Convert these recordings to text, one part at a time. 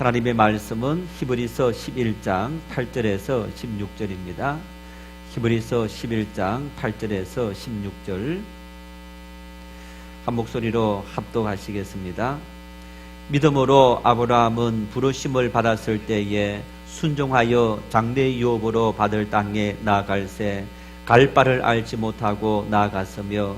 하나님의 말씀은 히브리서 11장 8절에서 16절입니다. 히브리서 11장 8절에서 16절 한 목소리로 합독하시겠습니다. 믿음으로 아브라함은 부르심을 받았을 때에 순종하여 장래 유업으로 받을 땅에 나아갈새 갈 바를 알지 못하고 나아갔으며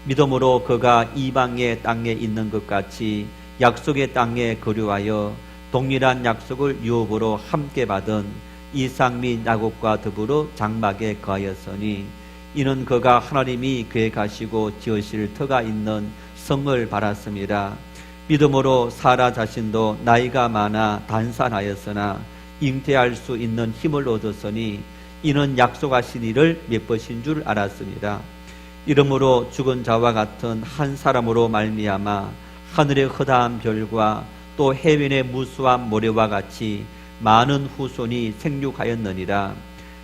믿음으로 그가 이방의 땅에 있는 것 같이 약속의 땅에 거류하여 동일한 약속을 유업으로 함께 받은 이삭 및 야곱과 더불어 장막에 거하였으니 이는 그가 하나님이 계획하시고 지으실 터가 있는 성을 바랐습니다. 믿음으로 사라 자신도 나이가 많아 단산하였으나 잉태할 수 있는 힘을 얻었으니 이는 약속하신 이를 몇 것인 줄 알았습니다. 이러므로 죽은 자와 같은 한 사람으로 말미암아 하늘의 허다한 별과 또 해변의 무수한 모래와 같이 많은 후손이 생육하였느니라.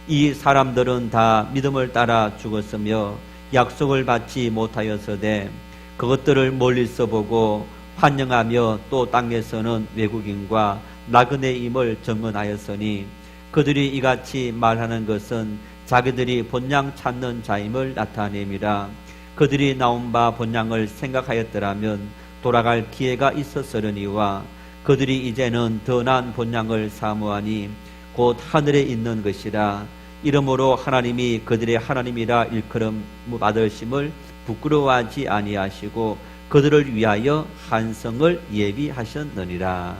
이 사람들은 다 믿음을 따라 죽었으며 약속을 받지 못하였으되 그것들을 멀리서 보고 환영하며 또 땅에서는 외국인과 나그네임을 증언하였으니 그들이 이같이 말하는 것은 자기들이 본향 찾는 자임을 나타냄이라. 그들이 나온 바 본향을 생각하였더라면 돌아갈 기회가 있었으려니와 그들이 이제는 더 나은 본향을 사모하니 곧 하늘에 있는 것이라. 이러므로 하나님이 그들의 하나님이라 일컬음 받으심을 부끄러워하지 아니하시고 그들을 위하여 한 성을 예비하셨느니라.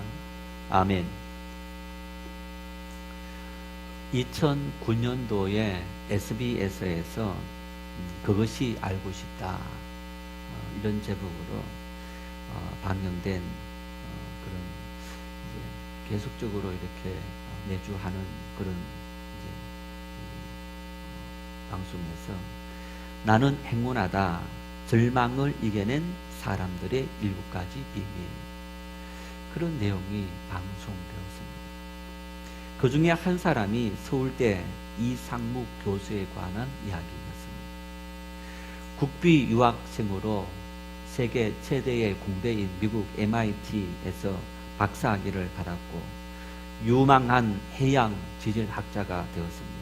아멘. 2009년도에 SBS에서 그것이 알고 싶다 이런 제목으로 방영된 그런 이제 계속적으로 이렇게 매주 하는 그런 이제 방송에서 나는 행운하다 절망을 이겨낸 사람들의 7가지 비밀 그런 내용이 방송되었습니다. 그 중에 한 사람이 서울대 이상묵 교수에 관한 이야기였습니다. 국비 유학생으로 세계 최대의 공대인 미국 MIT에서 박사학위를 받았고 유망한 해양 지질학자가 되었습니다.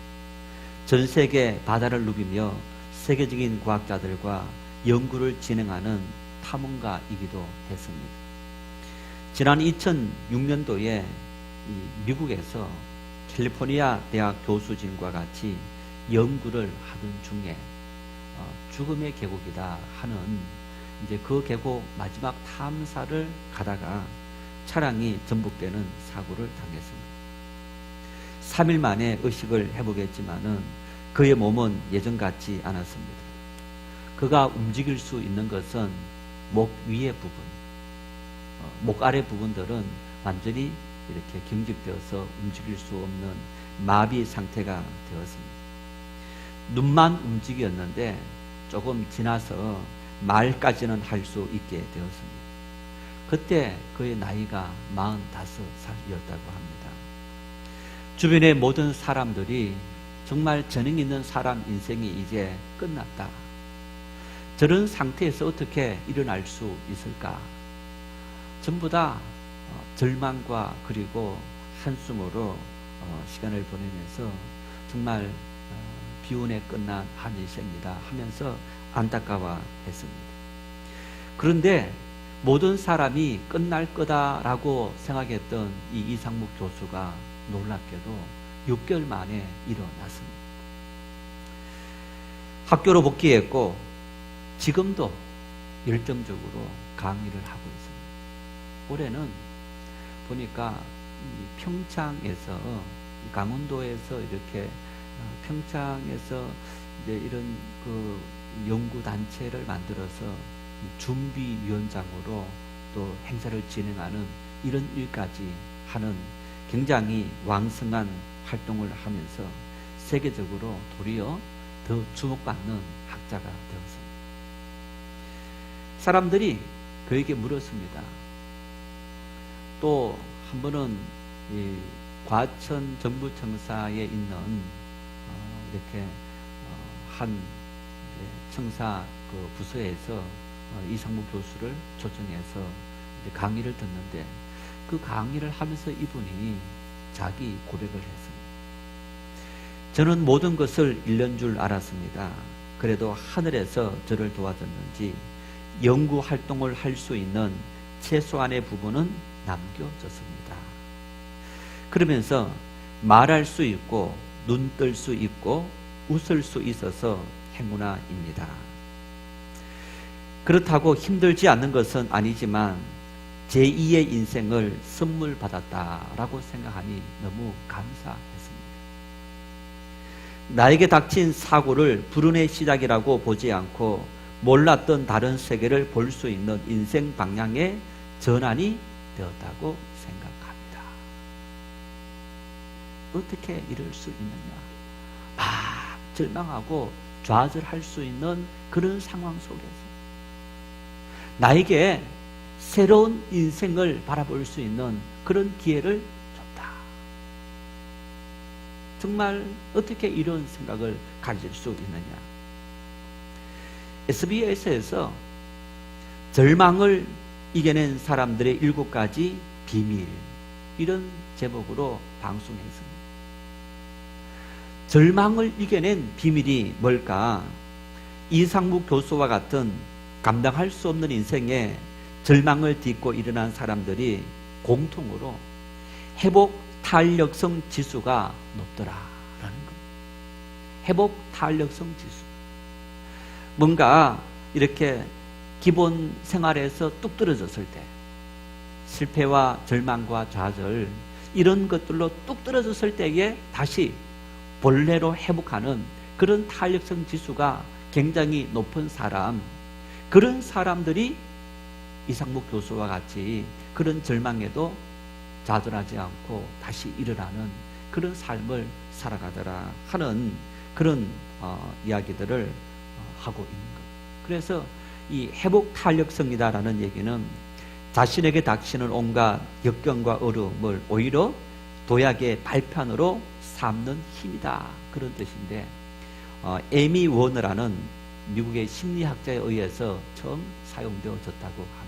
전 세계 바다를 누비며 세계적인 과학자들과 연구를 진행하는 탐험가이기도 했습니다. 지난 2006년도에 미국에서 캘리포니아 대학 교수진과 같이 연구를 하던 중에 죽음의 계곡이다 하는 이제 그 계곡 마지막 탐사를 가다가 차량이 전복되는 사고를 당했습니다. 3일 만에 의식을 회복했지만은 그의 몸은 예전 같지 않았습니다. 그가 움직일 수 있는 것은 목 위의 부분, 목 아래 부분들은 완전히 이렇게 경직되어서 움직일 수 없는 마비 상태가 되었습니다. 눈만 움직였는데 조금 지나서 말까지는 할 수 있게 되었습니다. 그때 그의 나이가 45살이었다고 합니다. 주변의 모든 사람들이 정말 재능 있는 사람 인생이 이제 끝났다. 저런 상태에서 어떻게 일어날 수 있을까? 전부 다 절망과 그리고 한숨으로 시간을 보내면서 정말 비운에 끝난 한 일생이다 하면서 안타까워했습니다. 그런데 모든 사람이 끝날 거다라고 생각했던 이 이상묵 교수가 놀랍게도 6개월 만에 일어났습니다. 학교로 복귀했고 지금도 열정적으로 강의를 하고 있습니다. 올해는 보니까 평창에서 강원도에서 이렇게 평창에서 이제 이런 그 연구 단체를 만들어서 준비위원장으로 또 행사를 진행하는 이런 일까지 하는 굉장히 왕성한 활동을 하면서 세계적으로 도리어 더 주목받는 학자가 되었습니다. 사람들이 그에게 물었습니다. 또 한 번은 이 과천 정부청사에 있는 이렇게 한 청사 그 부서에서 이상묵 교수를 초청해서 강의를 듣는데 그 강의를 하면서 이분이 자기 고백을 했습니다. 저는 모든 것을 잃는 줄 알았습니다. 그래도 하늘에서 저를 도와줬는지 연구 활동을 할 수 있는 최소한의 부분은 남겨졌습니다. 그러면서 말할 수 있고 눈 뜰 수 있고 웃을 수 있어서 행운아입니다. 그렇다고 힘들지 않는 것은 아니지만 제2의 인생을 선물 받았다라고 생각하니 너무 감사했습니다. 나에게 닥친 사고를 불운의 시작이라고 보지 않고 몰랐던 다른 세계를 볼 수 있는 인생 방향의 전환이 되었다고 생각합니다. 어떻게 이럴 수 있느냐? 절망하고 좌절할 수 있는 그런 상황 속에서 나에게 새로운 인생을 바라볼 수 있는 그런 기회를 줬다. 정말 어떻게 이런 생각을 가질 수 있느냐? SBS에서 절망을 이겨낸 사람들의 7가지 비밀, 이런 제목으로 방송했습니다. 절망을 이겨낸 비밀이 뭘까? 이상무 교수와 같은 감당할 수 없는 인생에 절망을 딛고 일어난 사람들이 공통으로 회복 탄력성 지수가 높더라라는 겁니다. 회복 탄력성 지수. 뭔가 이렇게 기본 생활에서 뚝 떨어졌을 때, 실패와 절망과 좌절, 이런 것들로 뚝 떨어졌을 때에 다시 본래로 회복하는 그런 탄력성 지수가 굉장히 높은 사람, 그런 사람들이 이상목 교수와 같이 그런 절망에도 좌절하지 않고 다시 일어나는 그런 삶을 살아가더라 하는 그런 이야기들을 하고 있는 거예요. 그래서 이 회복 탄력성이다라는 얘기는 자신에게 닥치는 온갖 역경과 어려움을 오히려 도약의 발판으로 삼는 힘이다, 그런 뜻인데, 에미 워너라는 미국의 심리학자에 의해서 처음 사용되어졌다고 합니다.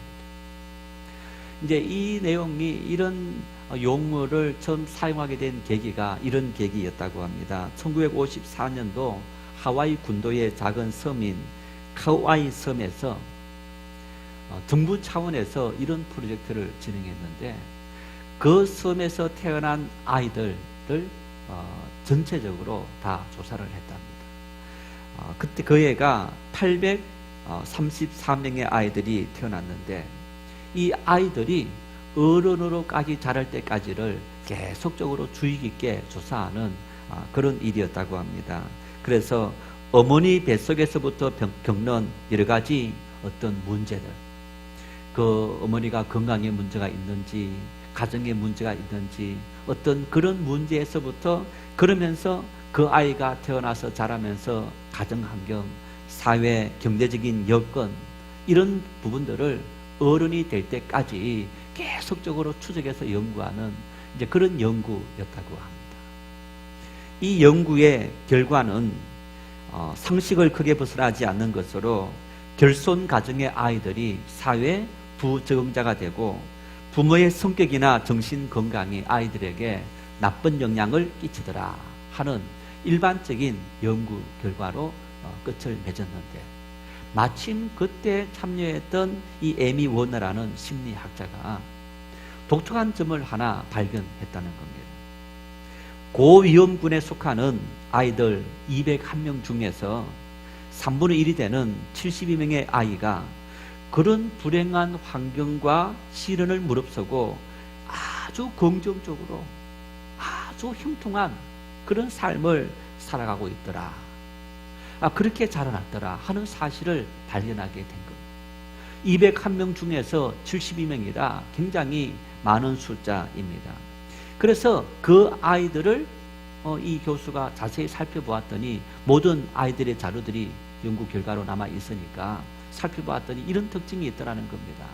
이제 이 내용이 이런 용어를 처음 사용하게 된 계기가 이런 계기였다고 합니다. 1954년도 하와이 군도의 작은 섬인 카우아이 섬에서 정부 차원에서 이런 프로젝트를 진행했는데, 그 섬에서 태어난 아이들을 전체적으로 다 조사를 했답니다. 그때 그 애가 834명의 아이들이 태어났는데, 이 아이들이 어른으로까지 자랄 때까지를 계속적으로 주의 깊게 조사하는 그런 일이었다고 합니다. 그래서 어머니 뱃속에서부터 겪는 여러 가지 어떤 문제들, 그 어머니가 건강에 문제가 있는지, 가정에 문제가 있는지, 어떤 그런 문제에서부터, 그러면서 그 아이가 태어나서 자라면서 가정환경, 사회, 경제적인 여건, 이런 부분들을 어른이 될 때까지 계속적으로 추적해서 연구하는 이제 그런 연구였다고 합니다. 이 연구의 결과는 상식을 크게 벗어나지 않는 것으로 결손 가정의 아이들이 사회 부적응자가 되고 부모의 성격이나 정신 건강이 아이들에게 나쁜 영향을 끼치더라 하는 일반적인 연구 결과로 끝을 맺었는데, 마침 그때 참여했던 이 에미 워너라는 심리학자가 독특한 점을 하나 발견했다는 겁니다. 고위험군에 속하는 아이들 201명 중에서 3분의 1이 되는 72명의 아이가 그런 불행한 환경과 시련을 무릅쓰고 아주 긍정적으로 아주 형통한 그런 삶을 살아가고 있더라, 그렇게 자라났더라 하는 사실을 발견하게 된 겁니다. 201명 중에서 72명이라 굉장히 많은 숫자입니다. 그래서 그 아이들을 이 교수가 자세히 살펴보았더니 모든 아이들의 자료들이 연구 결과로 남아 있으니까 살펴보았더니 이런 특징이 있더라는 겁니다.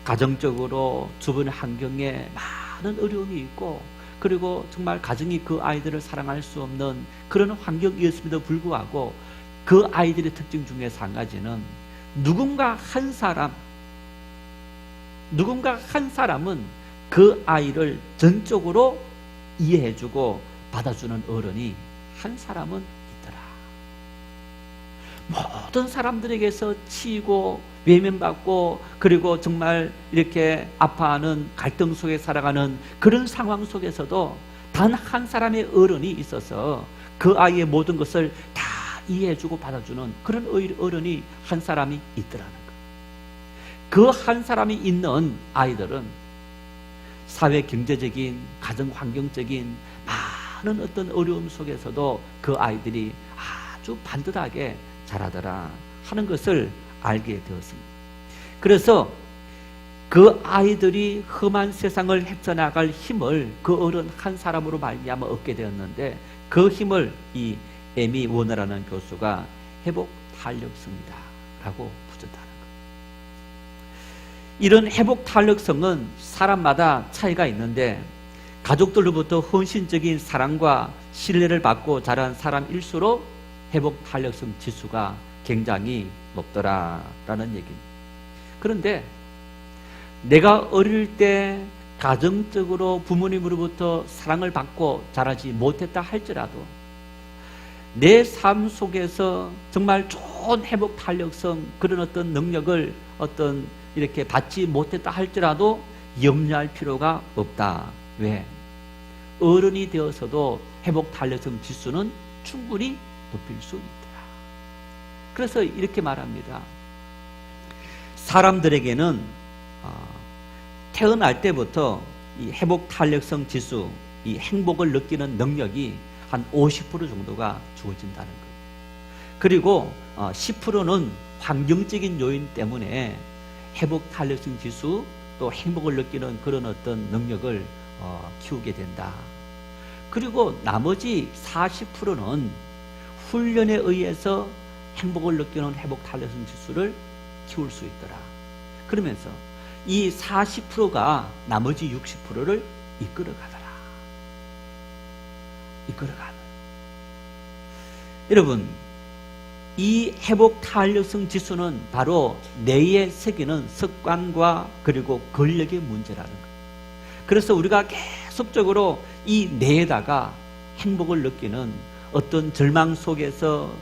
가정적으로 주변 환경에 많은 어려움이 있고, 그리고 정말 가정이 그 아이들을 사랑할 수 없는 그런 환경이었음에도 불구하고 그 아이들의 특징 중에서 한 가지는 누군가 한 사람은 그 아이를 전적으로 이해해주고 받아주는 어른이 한 사람은 있더라. 모든 사람들에게서 치이고 외면받고 그리고 정말 이렇게 아파하는 갈등 속에 살아가는 그런 상황 속에서도 단 한 사람의 어른이 있어서 그 아이의 모든 것을 다 이해해주고 받아주는 그런 어른이 한 사람이 있더라는 거예요. 그 한 사람이 있는 아이들은 사회 경제적인 가정 환경적인 많은 어떤 어려움 속에서도 그 아이들이 아주 반듯하게 자라더라 하는 것을 알게 되었습니다. 그래서 그 아이들이 험한 세상을 헤쳐나갈 힘을 그 어른 한 사람으로 말미암아 얻게 되었는데 그 힘을 이 에미 워너라는 교수가 회복 탄력성이다 라고 붙였다는 거예요. 이런 회복 탄력성은 사람마다 차이가 있는데 가족들로부터 헌신적인 사랑과 신뢰를 받고 자란 사람일수록 회복 탄력성 지수가 굉장히 높더라라는 얘기입니다. 그런데 내가 어릴 때 가정적으로 부모님으로부터 사랑을 받고 자라지 못했다 할지라도 내 삶 속에서 정말 좋은 회복 탄력성 그런 어떤 능력을 어떤 이렇게 받지 못했다 할지라도 염려할 필요가 없다. 왜? 어른이 되어서도 회복 탄력성 지수는 충분히 높일 수 있더라. 그래서 이렇게 말합니다. 사람들에게는 태어날 때부터 이 회복 탄력성 지수, 이 행복을 느끼는 능력이 한 50% 정도가 주어진다는 거예요. 그리고 10%는 환경적인 요인 때문에 회복 탄력성 지수 또 행복을 느끼는 그런 어떤 능력을 키우게 된다. 그리고 나머지 40%는 훈련에 의해서 행복을 느끼는 회복 탄력성 지수를 키울 수 있더라. 그러면서 이 40%가 나머지 60%를 이끌어가더라. 이끌어가는. 여러분, 이 회복 탄력성 지수는 바로 뇌에 새기는 습관과 그리고 권력의 문제라는 거예요. 그래서 우리가 계속적으로 이 뇌에다가 행복을 느끼는 어떤 절망 속에서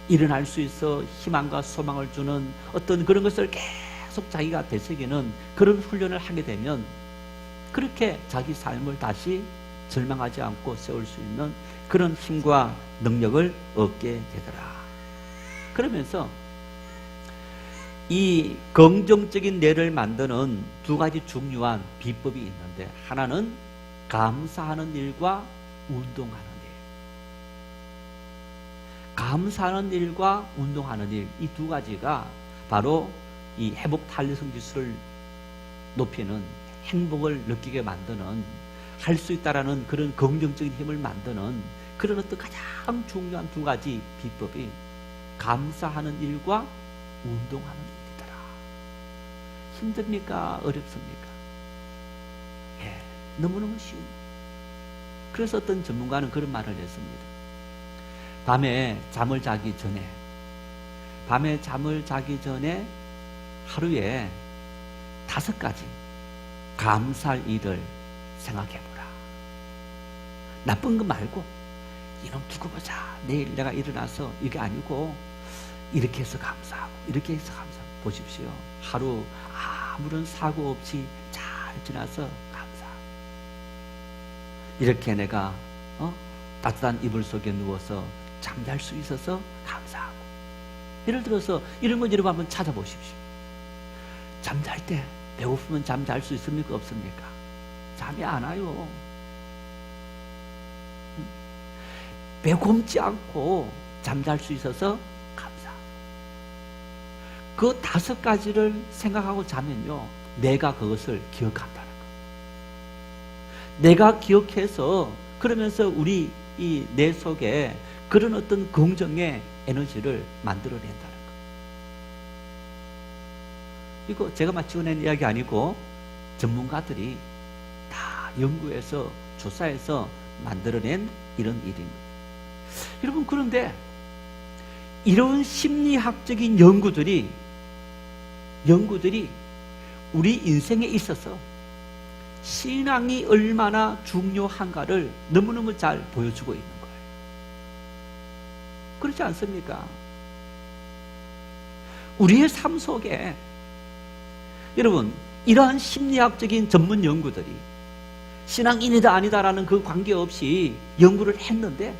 일어날 수 있어 희망과 소망을 주는 어떤 그런 것을 계속 자기가 되새기는 그런 훈련을 하게 되면 그렇게 자기 삶을 다시 절망하지 않고 세울 수 있는 그런 힘과 능력을 얻게 되더라. 그러면서 이 긍정적인 뇌를 만드는 두 가지 중요한 비법이 있는데 하나는 감사하는 일과 운동하는 일. 감사하는 일과 운동하는 일, 이 두 가지가 바로 이 회복 탄력성 지수를 높이는 행복을 느끼게 만드는 할 수 있다라는 그런 긍정적인 힘을 만드는 그런 어떤 가장 중요한 두 가지 비법이 감사하는 일과 운동하는 일이더라. 힘듭니까? 어렵습니까? 예, 너무너무 쉬운. 그래서 어떤 전문가는 그런 말을 했습니다. 밤에 잠을 자기 전에 하루에 5가지 감사할 일을 생각해보라. 나쁜 거 말고 이놈 두고 보자. 내일 내가 일어나서 이게 아니고 이렇게 해서 감사하고 이렇게 해서 감사하고 보십시오. 하루 아무런 사고 없이 잘 지나서 감사하고 이렇게 내가 따뜻한 이불 속에 누워서 잠잘 수 있어서 감사하고 예를 들어서 이런 건 여러분 한번 찾아보십시오. 잠잘 때 배고프면 잠잘 수 있습니까? 없습니까? 잠이 안 와요. 배고프지 않고 잠잘 수 있어서 감사하고 그 5가지를 생각하고 자면요 내가 그것을 기억한다는 거예요. 내가 기억해서 그러면서 우리 이 내 속에 그런 어떤 긍정의 에너지를 만들어낸다는 거예요. 이거 제가 막 지어낸 이야기 아니고 전문가들이 다 연구해서 조사해서 만들어낸 이런 일입니다. 여러분, 그런데 이런 심리학적인 연구들이 우리 인생에 있어서 신앙이 얼마나 중요한가를 너무너무 잘 보여주고 있는 거예요. 그렇지 않습니까? 우리의 삶 속에 여러분, 이러한 심리학적인 전문 연구들이 신앙인이다 아니다라는 그 관계없이 연구를 했는데,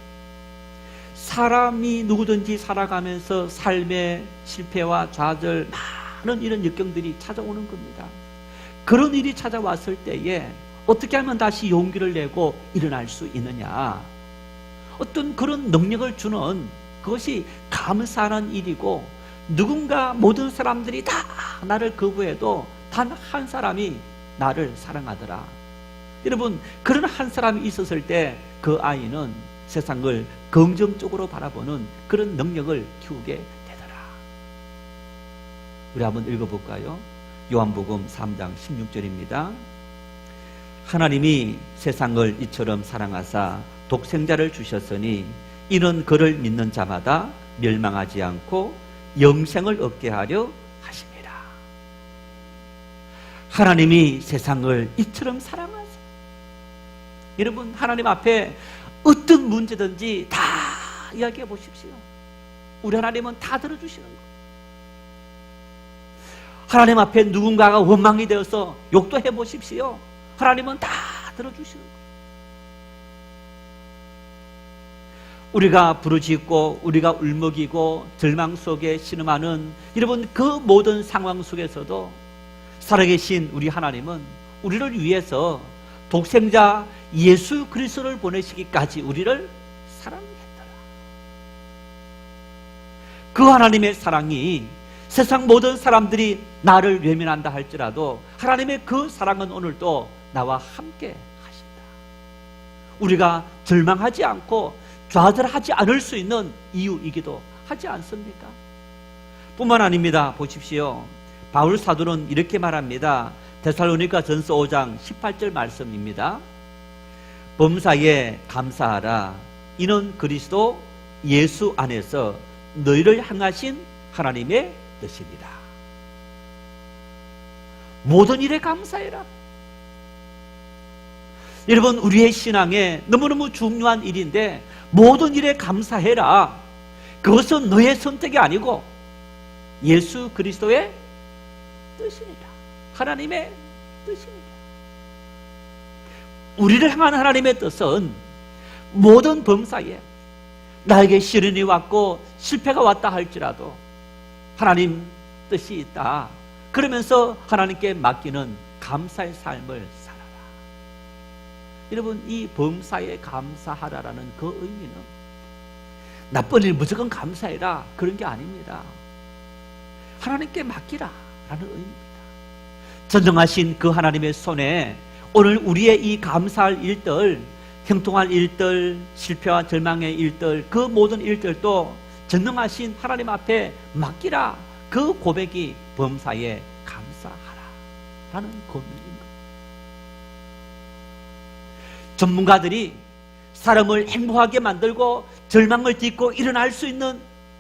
사람이 누구든지 살아가면서 삶의 실패와 좌절, 많은 이런 역경들이 찾아오는 겁니다. 그런 일이 찾아왔을 때에 어떻게 하면 다시 용기를 내고 일어날 수 있느냐, 어떤 그런 능력을 주는 그것이 감사하는 일이고, 누군가 모든 사람들이 다 나를 거부해도 단 한 사람이 나를 사랑하더라. 여러분, 그런 한 사람이 있었을 때 그 아이는 세상을 긍정적으로 바라보는 그런 능력을 키우게 되더라. 우리 한번 읽어볼까요? 요한복음 3장 16절입니다. 하나님이 세상을 이처럼 사랑하사 독생자를 주셨으니 이는 그를 믿는 자마다 멸망하지 않고 영생을 얻게 하려 하십니다. 하나님이 세상을 이처럼 사랑하사. 여러분, 하나님 앞에 어떤 문제든지 다 이야기해 보십시오. 우리 하나님은 다 들어주시는 거예요. 하나님 앞에 누군가가 원망이 되어서 욕도 해보십시오. 하나님은 다 들어주시는 거예요. 우리가 부르짖고 우리가 울먹이고 절망 속에 신음하는 여러분, 그 모든 상황 속에서도 살아계신 우리 하나님은 우리를 위해서 독생자 예수 그리스도를 보내시기까지 우리를 사랑했더라. 그 하나님의 사랑이 세상 모든 사람들이 나를 외면한다 할지라도 하나님의 그 사랑은 오늘도 나와 함께 하신다. 우리가 절망하지 않고 좌절하지 않을 수 있는 이유이기도 하지 않습니까? 뿐만 아닙니다. 보십시오. 바울 사도는 이렇게 말합니다. 데살로니가 전서 5장 18절 말씀입니다. 범사에 감사하라. 이는 그리스도 예수 안에서 너희를 향하신 하나님의 뜻입니다. 모든 일에 감사해라. 여러분, 우리의 신앙에 너무너무 중요한 일인데, 모든 일에 감사해라. 그것은 너의 선택이 아니고 예수 그리스도의 뜻입니다. 하나님의 뜻입니다. 우리를 향한 하나님의 뜻은 모든 범사에 나에게 시련이 왔고 실패가 왔다 할지라도 하나님 뜻이 있다. 그러면서 하나님께 맡기는 감사의 삶을 살아라. 여러분, 이 범사에 감사하라라는 그 의미는 나쁜 일 무조건 감사해라 그런 게 아닙니다. 하나님께 맡기라 라는 의미입니다. 전능하신 그 하나님의 손에 오늘 우리의 이 감사할 일들, 형통할 일들, 실패와 절망의 일들, 그 모든 일들도 전능하신 하나님 앞에 맡기라. 그 고백이 범사에 감사하라 라는 고백입니다. 전문가들이 사람을 행복하게 만들고 절망을 딛고 일어날 수 있는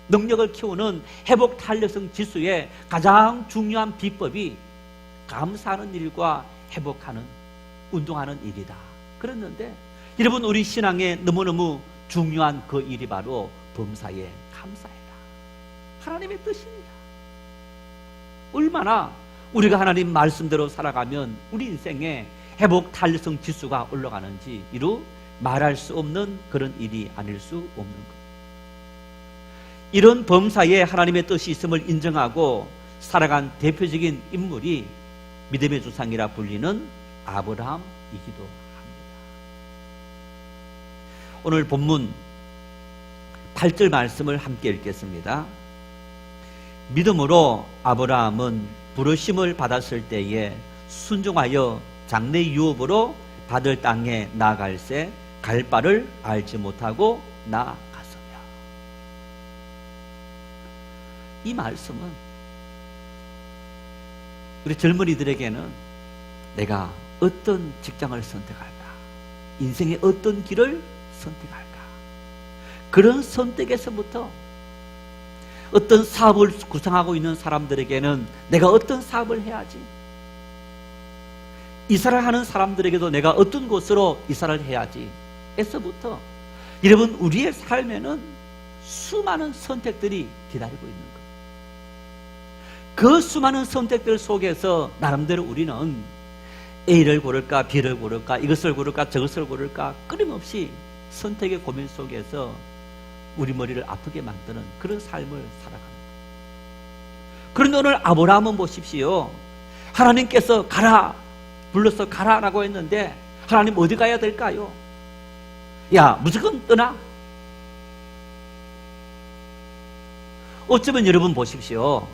능력을 키우는 회복 탄력성 지수의 가장 중요한 비법이 감사하는 일과 회복하는, 운동하는 일이다. 그랬는데 여러분, 우리 신앙에 너무너무 중요한 그 일이 바로 범사에 감사해라. 하나님의 뜻입니다. 얼마나 우리가 하나님 말씀대로 살아가면 우리 인생에 회복 탄력성 지수가 올라가는지 이루 말할 수 없는 그런 일이 아닐 수 없는 것. 이런 범사에 하나님의 뜻이 있음을 인정하고 살아간 대표적인 인물이 믿음의 조상이라 불리는 아브라함이기도 합니다. 오늘 본문 8절 말씀을 함께 읽겠습니다. 믿음으로 아브라함은 부르심을 받았을 때에 순종하여 장래 유업으로 받을 땅에 나아갈새 갈 바를 알지 못하고 나아갔으며. 이 말씀은 우리 젊은이들에게는 내가 어떤 직장을 선택할까, 인생의 어떤 길을 선택할까, 그런 선택에서부터 어떤 사업을 구상하고 있는 사람들에게는 내가 어떤 사업을 해야지, 이사를 하는 사람들에게도 내가 어떤 곳으로 이사를 해야지 에서부터 여러분 우리의 삶에는 수많은 선택들이 기다리고 있는 거예요. 그 수많은 선택들 속에서 나름대로 우리는 A를 고를까 B를 고를까 이것을 고를까 저것을 고를까 끊임없이 선택의 고민 속에서 우리 머리를 아프게 만드는 그런 삶을 살아가는 거예요. 그런데 오늘 아브라함은 보십시오. 하나님께서 가라 불러서 가라라고 했는데 하나님 어디 가야 될까요? 야 무조건 떠나? 어쩌면 여러분 보십시오.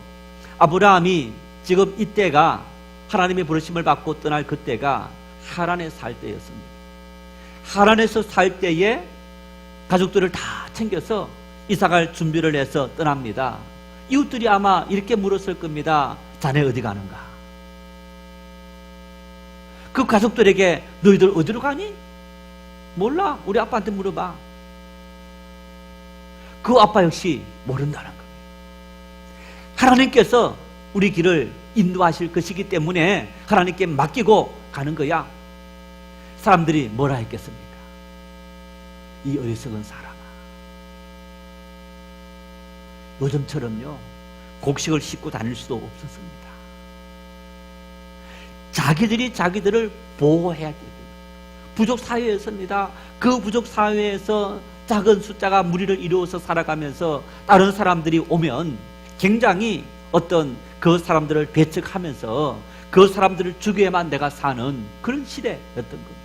아브라함이 지금 이때가 하나님의 부르심을 받고 떠날 그때가 하란에 살 때였습니다. 하란에서 살 때에 가족들을 다 챙겨서 이사갈 준비를 해서 떠납니다. 이웃들이 아마 이렇게 물었을 겁니다. 자네 어디 가는가? 그 가족들에게 너희들 어디로 가니? 몰라. 우리 아빠한테 물어봐. 그 아빠 역시 모른다는 겁니다. 하나님께서 우리 길을 인도하실 것이기 때문에 하나님께 맡기고 가는 거야. 사람들이 뭐라 했겠습니까? 이 어리석은 사람아. 요즘처럼요 곡식을 싣고 다닐 수도 없었습니다. 자기들이 자기들을 보호해야 됩니다. 부족 사회였습니다. 그 부족 사회에서 작은 숫자가 무리를 이루어서 살아가면서 다른 사람들이 오면 굉장히 어떤 그 사람들을 배척하면서 그 사람들을 죽여야만 내가 사는 그런 시대였던 겁니다.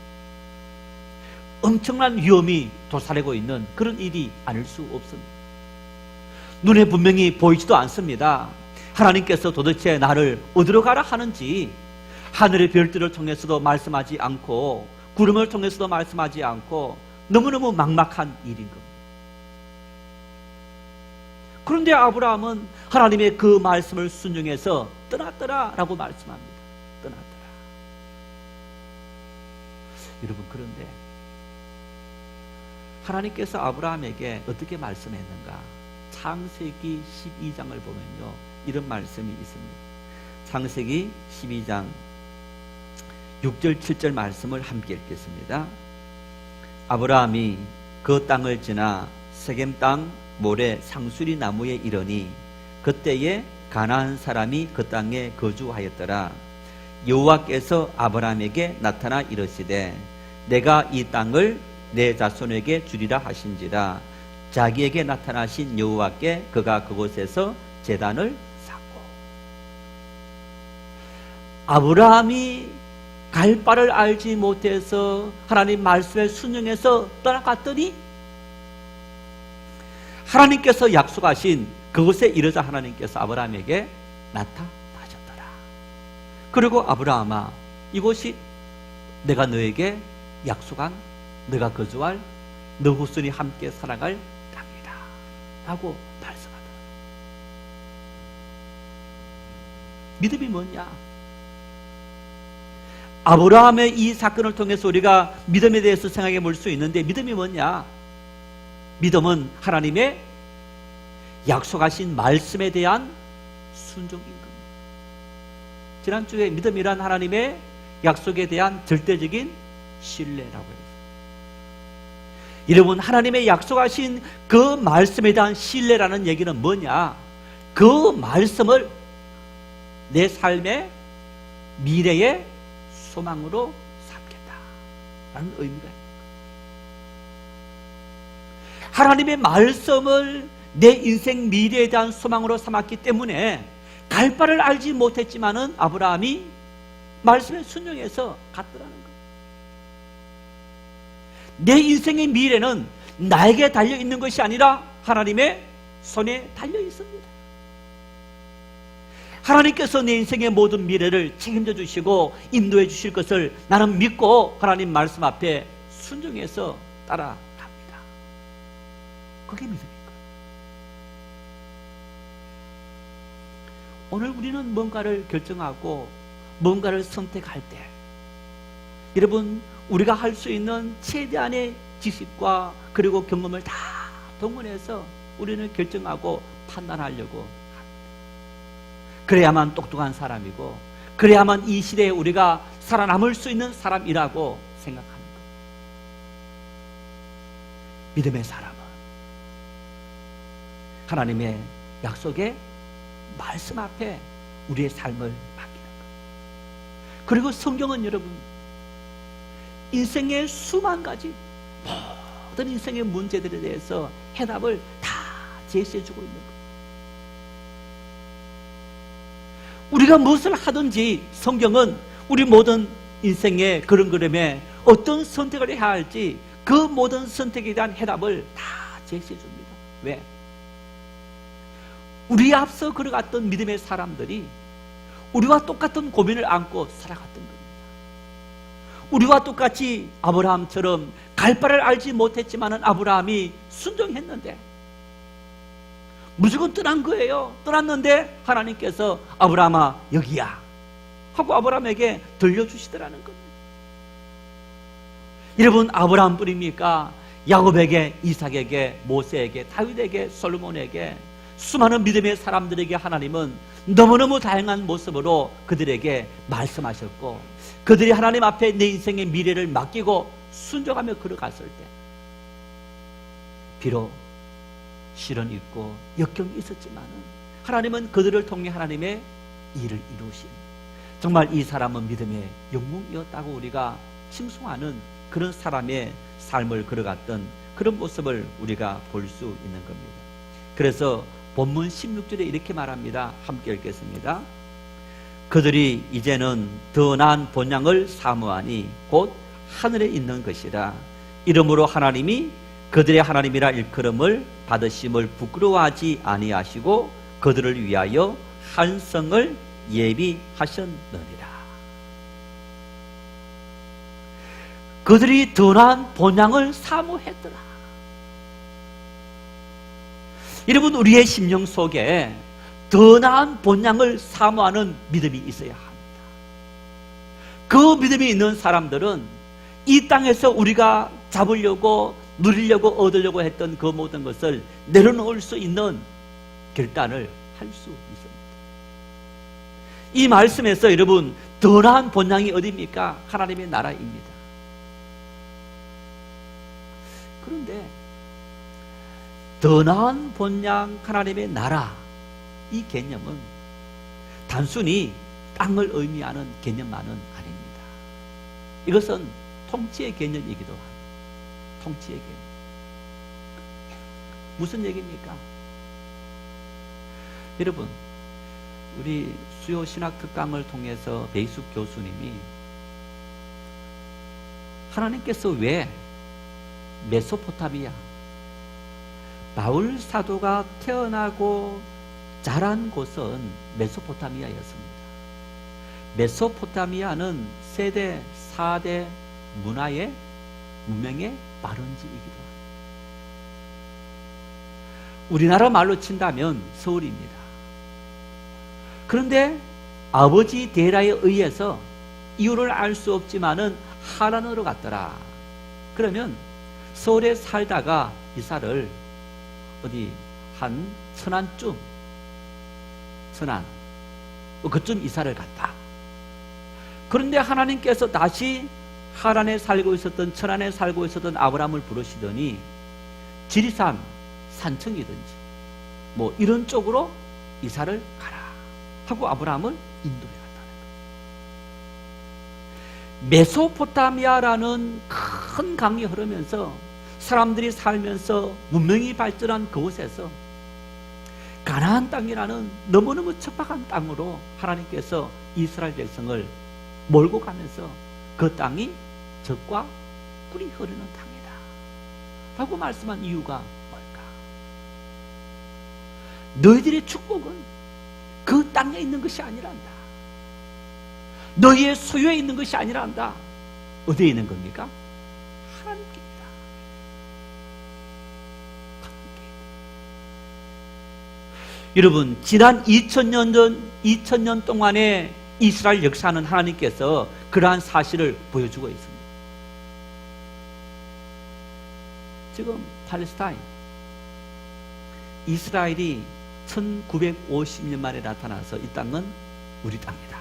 엄청난 위험이 도사리고 있는 그런 일이 아닐 수 없습니다. 눈에 분명히 보이지도 않습니다. 하나님께서 도대체 나를 어디로 가라 하는지 하늘의 별들을 통해서도 말씀하지 않고 구름을 통해서도 말씀하지 않고 너무너무 막막한 일인 겁니다. 그런데 아브라함은 하나님의 그 말씀을 순종해서 떠났더라 라고 말씀합니다. 떠났더라. 여러분 그런데 하나님께서 아브라함에게 어떻게 말씀했는가? 창세기 12장을 보면요 이런 말씀이 있습니다. 창세기 12장 6절 7절 말씀을 함께 읽겠습니다. 아브라함이 그 땅을 지나 세겜 땅 모래 상수리 나무에 이르니 그때에 가나안 사람이 그 땅에 거주하였더라. 여호와께서 아브라함에게 나타나 이르시되 내가 이 땅을 내 자손에게 주리라 하신지라. 자기에게 나타나신 여호와께 그가 그곳에서 제단을 쌓고. 아브라함이 갈 바를 알지 못해서 하나님 말씀에 순종해서 떠나갔더니 하나님께서 약속하신 그곳에 이르자 하나님께서 아브라함에게 나타나셨더라. 그리고 아브라함아 이곳이 내가 너에게 약속한 너가 거주할 너 후손이 함께 살아갈 땅이다 라고 말씀하더라. 믿음이 뭐냐? 아브라함의 이 사건을 통해서 우리가 믿음에 대해서 생각해 볼 수 있는데 믿음이 뭐냐? 믿음은 하나님의 약속하신 말씀에 대한 순종인 겁니다. 지난주에 믿음이란 하나님의 약속에 대한 절대적인 신뢰라고 했어요. 여러분 하나님의 약속하신 그 말씀에 대한 신뢰라는 얘기는 뭐냐? 그 말씀을 내 삶의 미래의 소망으로 삼겠다라는 의미가 있습니다. 하나님의 말씀을 내 인생 미래에 대한 소망으로 삼았기 때문에 갈 바를 알지 못했지만은 아브라함이 말씀에 순종해서 갔더라는 거예요. 내 인생의 미래는 나에게 달려 있는 것이 아니라 하나님의 손에 달려 있습니다. 하나님께서 내 인생의 모든 미래를 책임져 주시고 인도해 주실 것을 나는 믿고 하나님 말씀 앞에 순종해서 따라갑니다. 그게 믿음인 거예요. 오늘 우리는 뭔가를 결정하고 뭔가를 선택할 때 여러분 우리가 할 수 있는 최대한의 지식과 그리고 경험을 다 동원해서 우리는 결정하고 판단하려고 합니다. 그래야만 똑똑한 사람이고 그래야만 이 시대에 우리가 살아남을 수 있는 사람이라고 생각하는 것. 믿음의 사람은 하나님의 약속의 말씀 앞에 우리의 삶을 맡기는 것. 그리고 성경은 여러분, 인생의 수만 가지 모든 인생의 문제들에 대해서 해답을 다 제시해주고 있는 것. 우리가 무엇을 하든지 성경은 우리 모든 인생의 그림에 어떤 선택을 해야 할지 그 모든 선택에 대한 해답을 다 제시해 줍니다. 왜? 우리 앞서 걸어갔던 믿음의 사람들이 우리와 똑같은 고민을 안고 살아갔던 겁니다. 우리와 똑같이 아브라함처럼 갈 바를 알지 못했지만은 아브라함이 순종했는데 무조건 떠난 거예요. 떠났는데 하나님께서 아브라함아 여기야 하고 아브라함에게 들려주시더라는 겁니다. 여러분, 아브라함뿐입니까? 야곱에게, 이삭에게, 모세에게, 다윗에게, 솔로몬에게, 수많은 믿음의 사람들에게 하나님은 너무너무 다양한 모습으로 그들에게 말씀하셨고, 그들이 하나님 앞에 내 인생의 미래를 맡기고 순종하며 걸어갔을 때 비록 시련이 있고 역경이 있었지만은 하나님은 그들을 통해 하나님의 일을 이루신, 정말 이 사람은 믿음의 영웅이었다고 우리가 칭송하는 그런 사람의 삶을 걸어갔던 그런 모습을 우리가 볼 수 있는 겁니다. 그래서 본문 16절에 이렇게 말합니다. 함께 읽겠습니다. 그들이 이제는 더 나은 본향을 사모하니 곧 하늘에 있는 것이라. 이러므로 하나님이 그들의 하나님이라 일컬음을 받으심을 부끄러워하지 아니하시고 그들을 위하여 한 성을 예비하셨느니라. 그들이 더 나은 본향을 사모했더라. 여러분, 우리의 심령 속에 더 나은 본향을 사모하는 믿음이 있어야 합니다. 그 믿음이 있는 사람들은 이 땅에서 우리가 잡으려고 누리려고 얻으려고 했던 그 모든 것을 내려놓을 수 있는 결단을 할 수 있습니다. 이 말씀에서 여러분, 더 나은 본향이 어디입니까? 하나님의 나라입니다. 그런데 더 나은 본향, 하나님의 나라, 이 개념은 단순히 땅을 의미하는 개념만은 아닙니다. 이것은 통치의 개념이기도 합니다. 통치의 개념. 무슨 얘기입니까? 여러분, 우리 수요 신학 특강을 통해서 배희숙 교수님이 하나님께서 왜 메소포타미아, 바울 사도가 태어나고 자란 곳은 메소포타미아였습니다. 메소포타미아는 세대 4대 문화의 문명의 발원지이기도 합니다. 우리나라 말로 친다면 서울입니다. 그런데 아버지 데라에 의해서 이유를 알 수 없지만은 하란으로 갔더라. 그러면 서울에 살다가 이사를 어디 한 천안쯤, 천안 그쯤 이사를 갔다. 그런데 하나님께서 다시 하란에 살고 있었던, 천안에 살고 있었던 아브라함을 부르시더니 지리산 산청이든지 뭐 이런 쪽으로 이사를 가라 하고 아브라함을 인도해 갔다는 거예요. 메소포타미아라는 큰 강이 흐르면서 사람들이 살면서 문명이 발전한 그곳에서 가나안 땅이라는 너무너무 척박한 땅으로 하나님께서 이스라엘 백성을 몰고 가면서 그 땅이 젖과 꿀이 흐르는 땅이다 라고 말씀한 이유가 뭘까? 너희들의 축복은 그 땅에 있는 것이 아니란다. 너희의 소유에 있는 것이 아니란다. 어디에 있는 겁니까? 하나님께 있다. 하나님께 있다. 여러분, 지난 2000년 동안의 이스라엘 역사는 하나님께서 그러한 사실을 보여주고 있습니다. 지금 팔레스타인, 이스라엘이 1950년 만에 나타나서 이 땅은 우리 땅이다.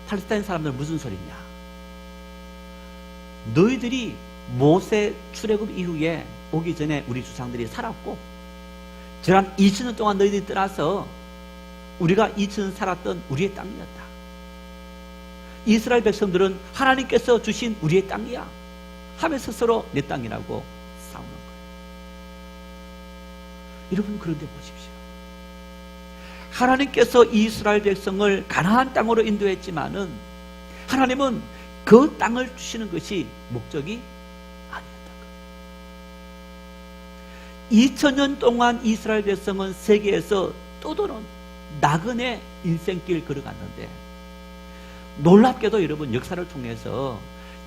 팔레스타인 사람들 무슨 소리냐? 너희들이 모세 출애굽 이후에 오기 전에 우리 조상들이 살았고 지난 2000년 동안 너희들이 떠나서 우리가 2000년 살았던 우리의 땅이었다. 이스라엘 백성들은 하나님께서 주신 우리의 땅이야 하면서 서로 내 땅이라고 싸우는 거예요. 여러분, 그런데 보십시오. 하나님께서 이스라엘 백성을 가나안 땅으로 인도했지만은 하나님은 그 땅을 주시는 것이 목적이 아니었던 거예요. 2000년 동안 이스라엘 백성은 세계에서 떠도는 나그네 인생길 걸어갔는데 놀랍게도 여러분, 역사를 통해서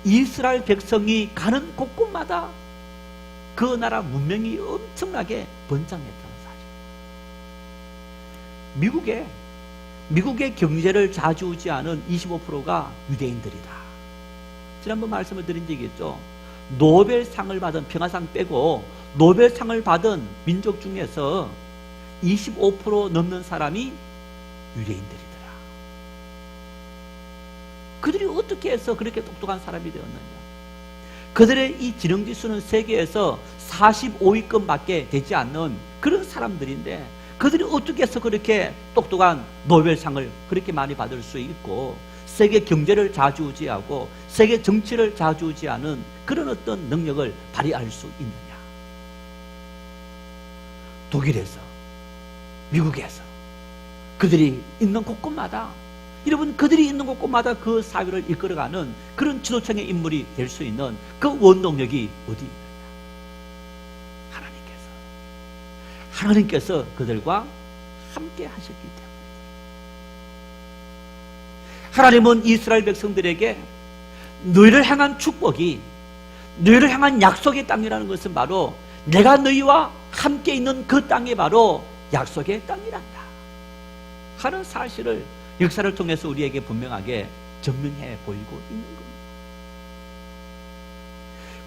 이스라엘 백성이 가는 곳곳마다 그 나라 문명이 엄청나게 번창했다는 사실. 미국의 경제를 좌지우지하는 25%가 유대인들이다. 지난번 말씀을 드린 적이 있죠. 노벨상을 받은, 평화상 빼고 노벨상을 받은 민족 중에서 25% 넘는 사람이 유대인들이더라. 그들이 어떻게 해서 그렇게 똑똑한 사람이 되었느냐? 그들의 이 지능지수는 세계에서 45위권밖에 되지 않는 그런 사람들인데 그들이 어떻게 해서 그렇게 똑똑한 노벨상을 그렇게 많이 받을 수 있고 세계 경제를 좌지우지하고 세계 정치를 좌지우지하는 그런 어떤 능력을 발휘할 수 있느냐? 독일에서, 미국에서 그들이 있는 곳곳마다, 여러분, 그들이 있는 곳곳마다 그 사회를 이끌어가는 그런 지도층의 인물이 될 수 있는 그 원동력이 어디 있느냐? 하나님께서 그들과 함께 하셨기 때문에. 하나님은 이스라엘 백성들에게 너희를 향한 축복이, 너희를 향한 약속의 땅이라는 것은 바로 내가 너희와 함께 있는 그 땅이 바로 약속의 땅이란다 하는 사실을 역사를 통해서 우리에게 분명하게 증명해 보이고 있는 겁니다.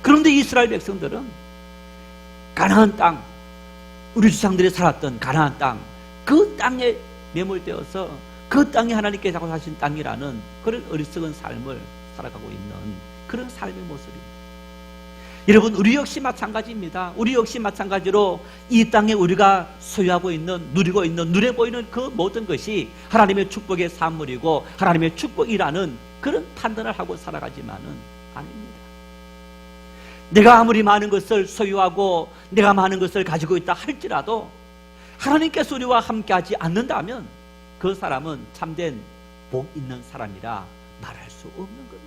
그런데 이스라엘 백성들은 가나안 땅, 우리 조상들이 살았던 가나안 땅, 그 땅에 매몰되어서 그 땅이 하나님께서 하신 땅이라는 그런 어리석은 삶을 살아가고 있는 그런 삶의 모습입니다. 여러분, 우리 역시 마찬가지입니다. 우리 역시 마찬가지로 이 땅에 우리가 소유하고 있는, 누리고 있는, 눈에 보이는 그 모든 것이 하나님의 축복의 산물이고 하나님의 축복이라는 그런 판단을 하고 살아가지만은 아닙니다. 내가 아무리 많은 것을 소유하고 내가 많은 것을 가지고 있다 할지라도 하나님께서 우리와 함께하지 않는다면 그 사람은 참된 복 있는 사람이라 말할 수 없는 겁니다.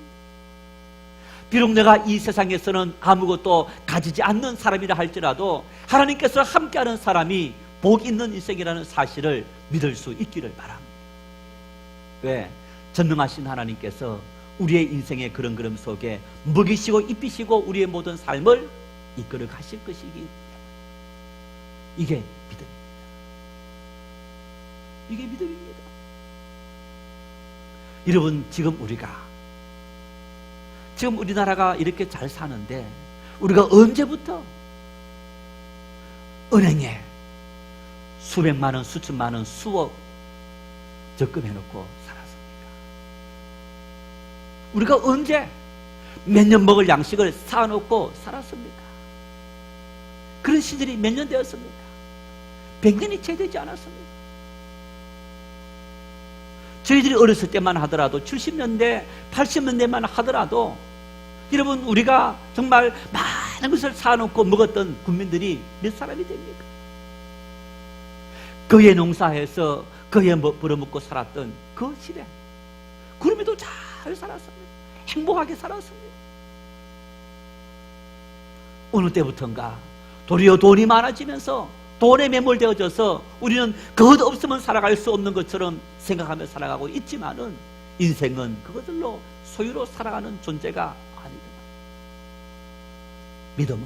비록 내가 이 세상에서는 아무것도 가지지 않는 사람이라 할지라도 하나님께서 함께하는 사람이 복 있는 인생이라는 사실을 믿을 수 있기를 바랍니다. 왜? 전능하신 하나님께서 우리의 인생의 그런 그름 속에 먹이시고 입히시고 우리의 모든 삶을 이끌어 가실 것이기 때문에 이게 믿음입니다. 이게 믿음입니다. 여러분, 지금 우리나라가 이렇게 잘 사는데 우리가 언제부터 은행에 수백만 원, 수천만 원, 수억 적금해놓고 살았습니까? 우리가 언제 몇 년 먹을 양식을 사놓고 살았습니까? 그런 시절이 몇 년 되었습니까? 100년이 채 되지 않았습니까? 저희들이 어렸을 때만 하더라도 70년대, 80년대만 하더라도 여러분, 우리가 정말 많은 것을 사놓고 먹었던 국민들이 몇 사람이 됩니까? 그의 농사해서 그의 벌어먹고 살았던 그 시대, 그럼에도 잘 살았습니다. 행복하게 살았습니다. 어느 때부턴가 도리어 돈이 많아지면서 돈에 매몰되어져서 우리는 그것 없으면 살아갈 수 없는 것처럼 생각하며 살아가고 있지만은 인생은 그것들로 소유로 살아가는 존재가 아니다. 믿음은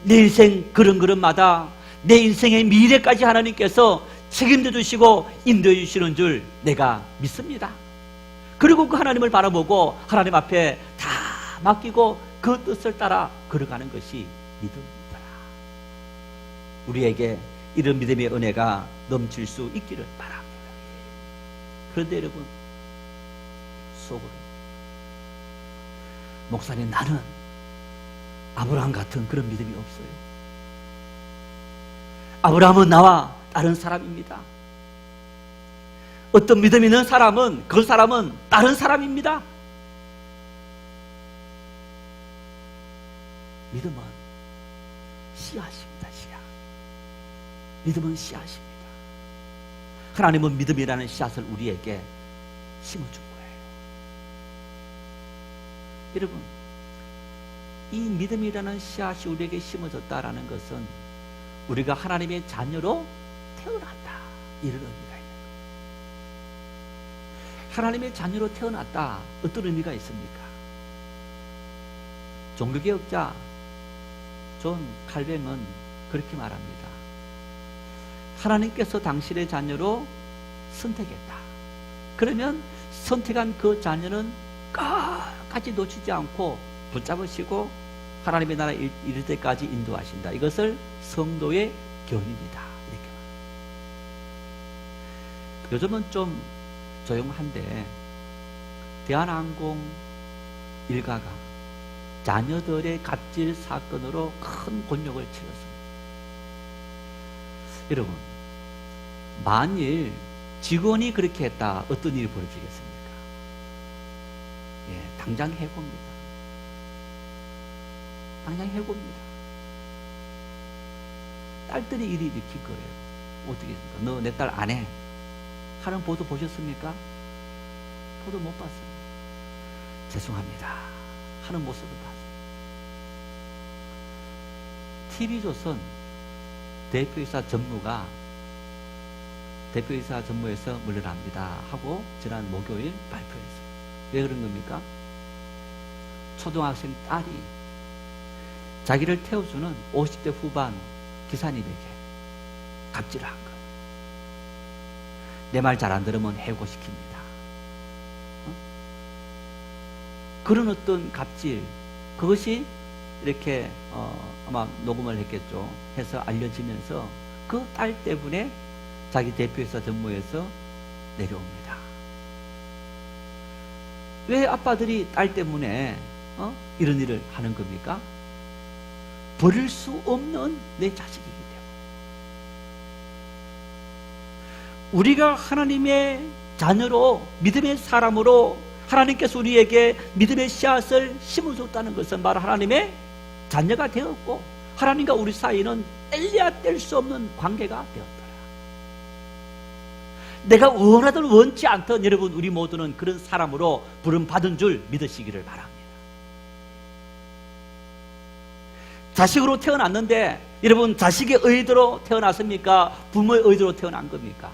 내 인생 걸음걸음마다 내 인생의 미래까지 하나님께서 책임져 주시고 인도해 주시는 줄 내가 믿습니다. 그리고 그 하나님을 바라보고 하나님 앞에 다 맡기고 그 뜻을 따라 걸어가는 것이 믿음입니다. 우리에게 이런 믿음의 은혜가 넘칠 수 있기를 바랍니다. 그런데 여러분, 속으로. 목사님, 나는 아브라함 같은 그런 믿음이 없어요. 아브라함은 나와 다른 사람입니다. 어떤 믿음이 있는 사람은 그 사람은 다른 사람입니다. 믿음은 씨앗입니다. 씨앗. 믿음은 씨앗입니다. 하나님은 믿음이라는 씨앗을 우리에게 심어준 거예요. 여러분, 이 믿음이라는 씨앗이 우리에게 심어졌다라는 것은 우리가 하나님의 자녀로 태어났다, 이런 의미가 있는 거예요. 하나님의 자녀로 태어났다, 어떤 의미가 있습니까? 종교개혁자 존 칼뱅은 그렇게 말합니다. 하나님께서 당신의 자녀로 선택했다. 그러면 선택한 그 자녀는 끝까지 놓치지 않고 붙잡으시고 하나님의 나라에 이를 때까지 인도하신다. 이것을 성도의 견인이다, 이렇게 말합니다. 요즘은 좀 조용한데 대한항공 일가가 자녀들의 갑질 사건으로 큰 곤욕을 치렀습니다. 여러분, 만일 직원이 그렇게 했다, 어떤 일이 벌어지겠습니까? 예, 당장 해고입니다. 당장 해고입니다. 딸들이 일이 일으킨 거예요. 어떻게 했습니까? 너 내 딸 안 해. 하는 보도 보셨습니까? 보도 못 봤어요. 죄송합니다 하는 모습을 봤어요. TV조선 대표이사 전무가 대표이사 전무에서 물러납니다 하고 지난 목요일 발표했어요. 왜 그런 겁니까? 초등학생 딸이 자기를 태워주는 50대 후반 기사님에게 갑질을 한 거예요. 내 말 잘 안 들으면 해고시킵니다. 그런 어떤 갑질, 그것이 이렇게 아마 녹음을 했겠죠. 해서 알려지면서 그 딸 때문에 자기 대표이사 전무에서 내려옵니다. 왜 아빠들이 딸 때문에 이런 일을 하는 겁니까? 버릴 수 없는 내 자식이기 때문에. 우리가 하나님의 자녀로, 믿음의 사람으로 하나님께서 우리에게 믿음의 씨앗을 심어줬다는 것은 바로 하나님의 자녀가 되었고, 하나님과 우리 사이는 뗄래야 뗄 수 없는 관계가 되었더라. 내가 원하든 원치 않든 여러분, 우리 모두는 그런 사람으로 부름받은 줄 믿으시기를 바랍니다. 자식으로 태어났는데 여러분, 자식의 의도로 태어났습니까? 부모의 의도로 태어난 겁니까?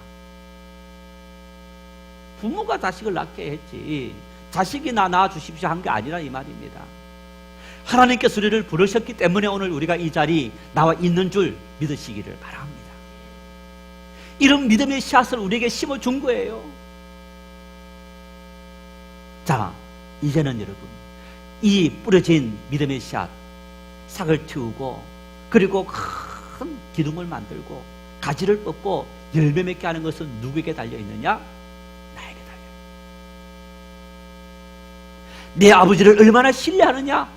부모가 자식을 낳게 했지 자식이 낳아주십시오 한 게 아니라 이 말입니다. 하나님께서 우리를 부르셨기 때문에 오늘 우리가 이 자리 나와 있는 줄 믿으시기를 바랍니다. 이런 믿음의 씨앗을 우리에게 심어준 거예요. 자, 이제는 여러분, 이 뿌려진 믿음의 씨앗, 싹을 틔우고 그리고 큰 기둥을 만들고 가지를 뻗고 열매 맺게 하는 것은 누구에게 달려있느냐? 나에게 달려있다. 내 아버지를 얼마나 신뢰하느냐?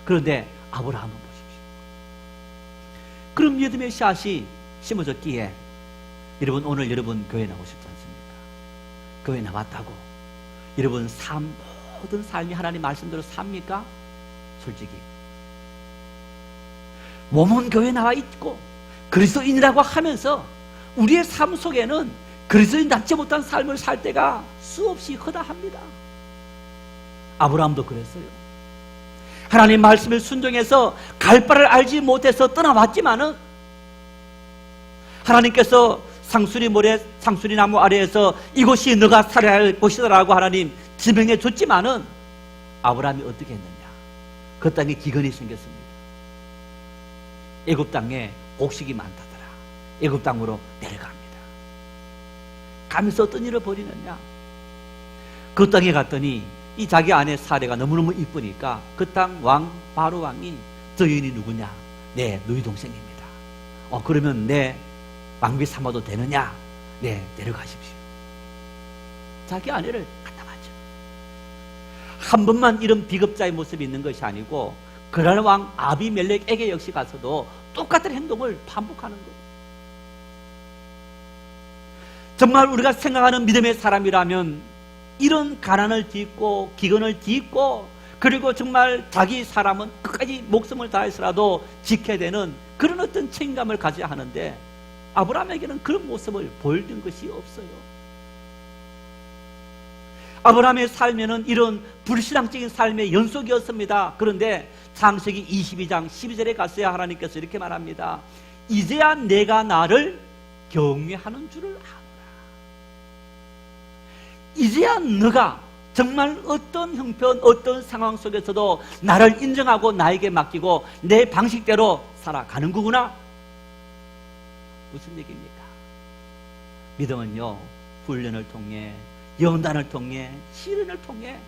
그런데 아브라함은 보십시오. 그런 믿음의 씨앗이 심어졌기에 여러분, 오늘 여러분 교회 나오셨지 않습니까? 교회 나왔다고 여러분 모든 삶이 하나님 말씀대로 삽니까? 솔직히 몸은 교회에 나와 있고 그리스도인이라고 하면서 우리의 삶 속에는 그리스도인 낫지 못한 삶을 살 때가 수없이 허다합니다. 아브라함도 그랬어요. 하나님 말씀을 순종해서 갈 바를 알지 못해서 떠나왔지만은 하나님께서 상수리 모래, 상수리 나무 아래에서 이곳이 너가 살아야 할 곳이다라고 하나님 지명해 줬지만은 아브라함이 어떻게 했느냐? 그 땅에 기근이 생겼습니다. 애굽 땅에 곡식이 많다더라. 애굽 땅으로 내려갑니다. 가면서 어떤 일을 벌이느냐? 그 땅에 갔더니 이 자기 아내 사레가 너무너무 이쁘니까 그 땅 왕 바로 왕이 저 여인이 누구냐? 네, 너희 동생입니다. 그러면 내 왕비 삼아도 되느냐? 네, 데려가십시오. 자기 아내를 갖다 바쳐. 한 번만 이런 비겁자의 모습이 있는 것이 아니고 그날 왕 아비멜렉에게 역시 가서도 똑같은 행동을 반복하는 거예요. 정말 우리가 생각하는 믿음의 사람이라면 이런 가난을 딛고 기근을 딛고 그리고 정말 자기 사람은 끝까지 목숨을 다해서라도 지켜야 되는 그런 어떤 책임감을 가져야 하는데 아브라함에게는 그런 모습을 보여준 것이 없어요. 아브라함의 삶에는 이런 불신앙적인 삶의 연속이었습니다. 그런데 창세기 22장 12절에 갔어야 하나님께서 이렇게 말합니다. 이제야 내가 나를 경외하는 줄을 아노라. 이제야 너가 정말 어떤 형편 어떤 상황 속에서도 나를 인정하고 나에게 맡기고 내 방식대로 살아가는 거구나. 무슨 얘기입니까? 믿음은요 훈련을 통해 연단을 통해 시련을 통해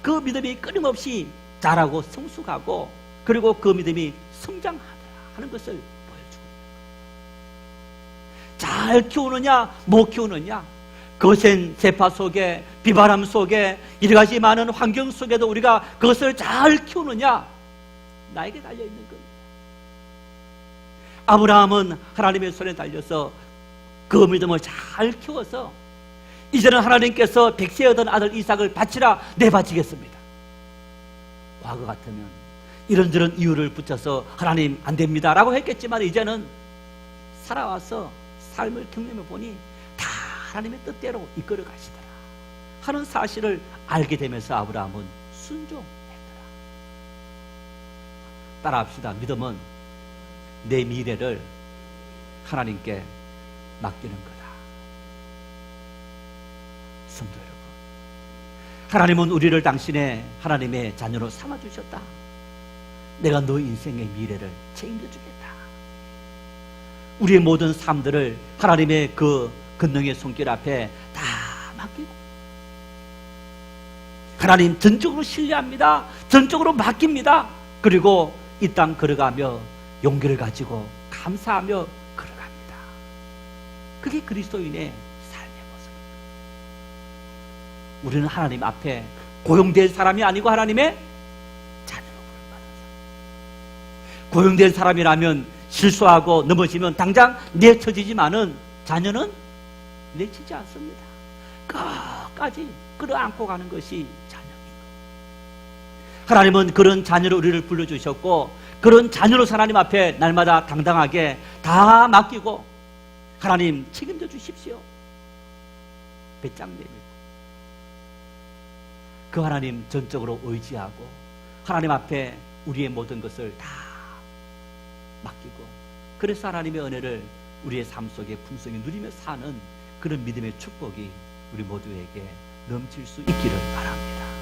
그 믿음이 끊임없이 자라고 성숙하고 그리고 그 믿음이 성장하다 하는 것을 보여주고 잘 키우느냐 못 키우느냐 거센 세파 속에 비바람 속에 여러가지 많은 환경 속에도 우리가 그것을 잘 키우느냐 나에게 달려있는 겁니다. 아브라함은 하나님의 손에 달려서 그 믿음을 잘 키워서 이제는 하나님께서 백세에 얻은 아들 이삭을 바치라 내바치겠습니다. 과거 같으면 이런저런 이유를 붙여서 하나님 안 됩니다 라고 했겠지만 이제는 살아와서 삶을 경험해 보니 다 하나님의 뜻대로 이끌어 가시더라 하는 사실을 알게 되면서 아브라함은 순종했더라. 따라합시다. 믿음은 내 미래를 하나님께 맡기는 거다. 성도 여러분, 하나님은 우리를 당신의 하나님의 자녀로 삼아주셨다. 내가 너 인생의 미래를 책임져 주겠다. 우리의 모든 삶들을 하나님의 그 권능의 손길 앞에 다 맡기고 하나님 전적으로 신뢰합니다. 전적으로 맡깁니다. 그리고 이 땅 걸어가며 용기를 가지고 감사하며 걸어갑니다. 그게 그리스도인의 삶의 모습입니다. 우리는 하나님 앞에 고용될 사람이 아니고 하나님의 자녀로 부름받은 사람. 고용된 사람이라면 실수하고 넘어지면 당장 내쳐지지만은 자녀는 내치지 않습니다. 끝까지 끌어안고 가는 것이 자녀입니다. 하나님은 그런 자녀로 우리를 불러주셨고 그런 자녀로 하나님 앞에 날마다 당당하게 다 맡기고 하나님 책임져 주십시오. 배짱 내밀고 그 하나님 전적으로 의지하고 하나님 앞에 우리의 모든 것을 다 맡기고 그래서 하나님의 은혜를 우리의 삶 속에 풍성히 누리며 사는 그런 믿음의 축복이 우리 모두에게 넘칠 수 있기를 바랍니다.